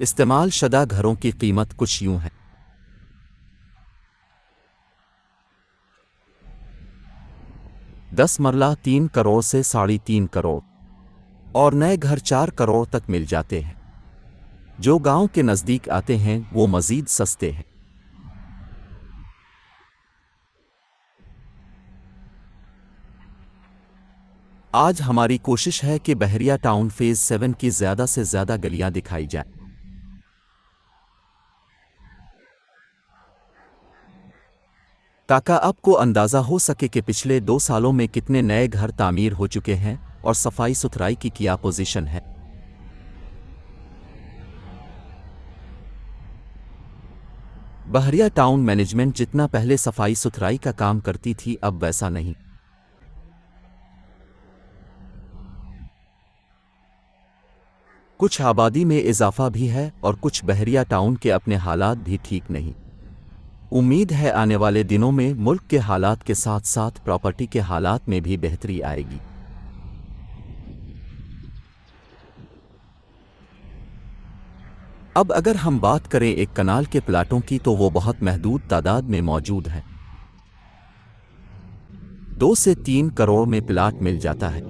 इस्तेमाल शुदा घरों की कीमत कुछ यूं है। 10 मरला 3 करोड़ से 3.5 करोड़ और नए घर 4 करोड़ तक मिल जाते हैं। जो गांव के नज़दीक आते हैं वो मज़ीद सस्ते हैं। आज हमारी कोशिश है कि बहरिया टाउन फेज़ 7 की ज़्यादा से ज़्यादा गलियां दिखाई जाएं, ताकि आपको अंदाज़ा हो सके कि पिछले 2 सालों में कितने नए घर तामीर हो चुके हैं और सफाई सुथराई की क्या पोजीशन है। बहरिया टाउन मैनेजमेंट जितना पहले सफाई सुथराई का काम करती थी अब वैसा नहीं। कुछ आबादी में इजाफा भी है और कुछ बहरिया टाउन के अपने हालात भी ठीक नहीं। उम्मीद है आने वाले दिनों में मुल्क के हालात के साथ साथ प्रॉपर्टी के हालात में भी बेहतरी आएगी। अब अगर हम बात करें एक कनाल के प्लाटों की तो वो बहुत महदूद तादाद में मौजूद है। 2 से 3 करोड़ में प्लाट मिल जाता है।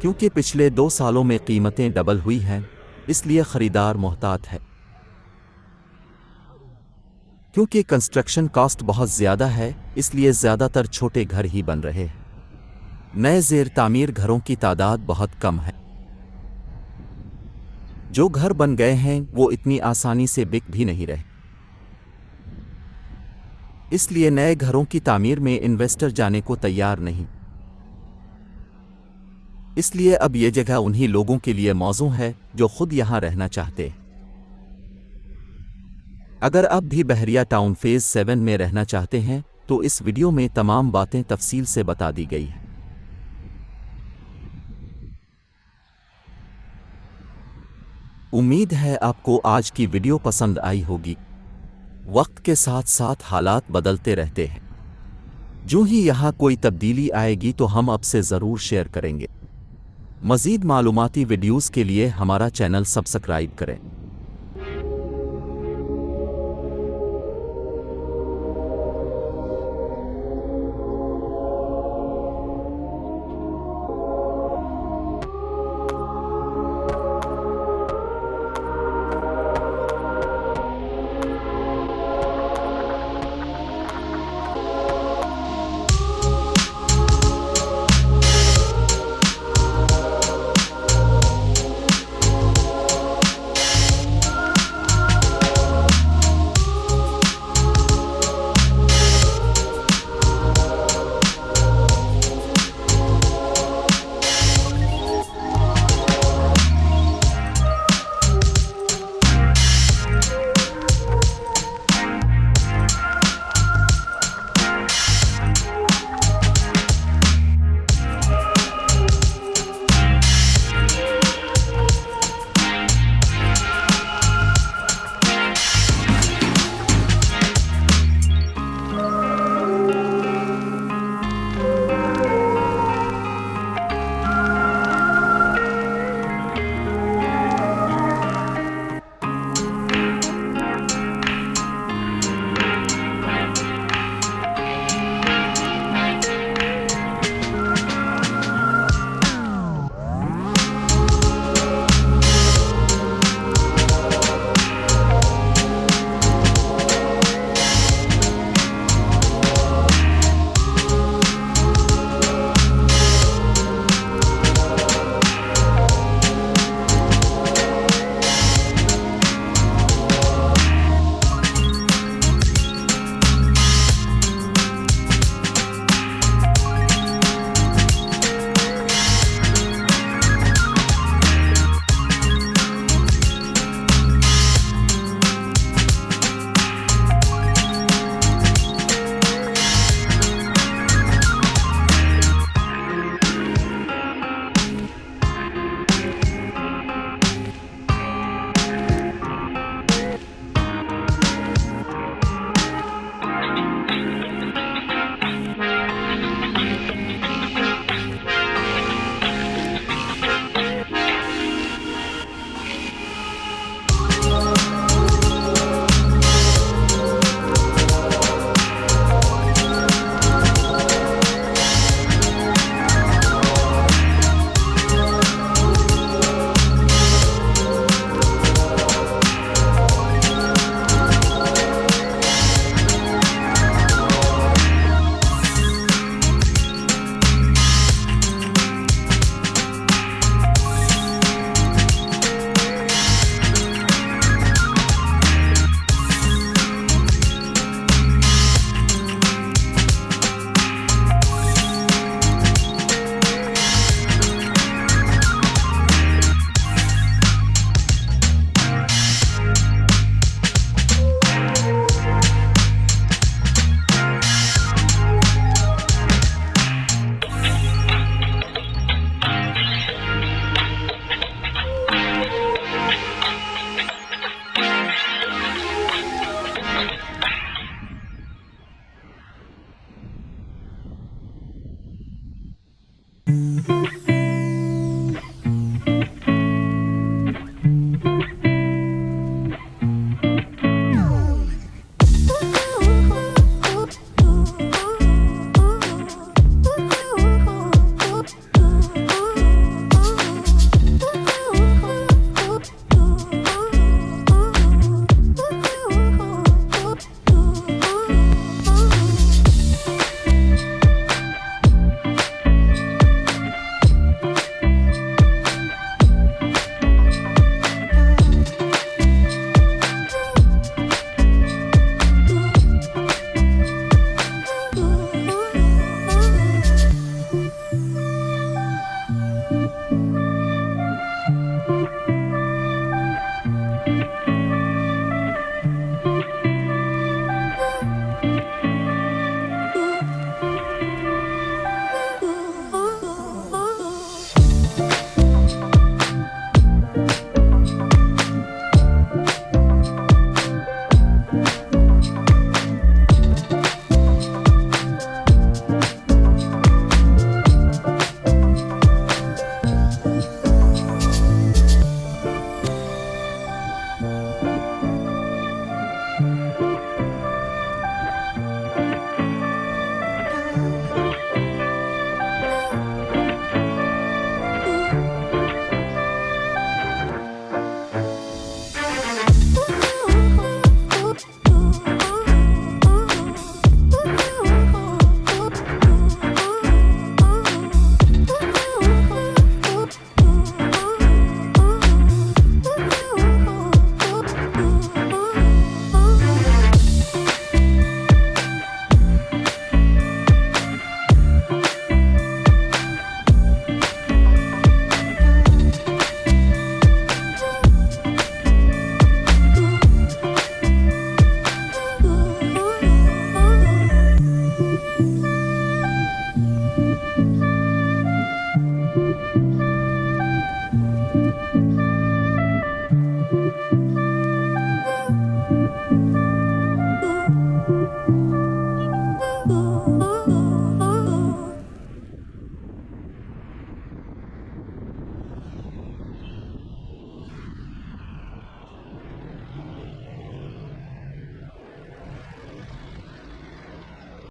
क्योंकि पिछले 2 सालों में कीमतें डबल हुई हैं, इसलिए खरीदार मोहतात है। क्योंकि कंस्ट्रक्शन कॉस्ट बहुत ज़्यादा है, इसलिए ज़्यादातर छोटे घर ही बन रहे हैं। नए ज़ेर तामीर घरों की तादाद बहुत कम है। जो घर बन गए हैं वो इतनी आसानी से बिक भी नहीं रहे, इसलिए नए घरों की तामीर में इन्वेस्टर जाने को तैयार नहीं। इसलिए अब ये जगह उन्हीं लोगों के लिए मौजू है जो खुद यहाँ रहना चाहते हैं। अगर आप भी बहरिया टाउन फेज़ 7 में रहना चाहते हैं तो इस वीडियो में तमाम बातें तफसील से बता दी गई हैं। उम्मीद है आपको आज की वीडियो पसंद आई होगी। वक्त के साथ साथ हालात बदलते रहते हैं। जो ही यहाँ कोई तब्दीली आएगी तो हम आपसे ज़रूर शेयर करेंगे। मज़ीद मालूमाती वीडियोज़ के लिए हमारा चैनल सब्सक्राइब करें।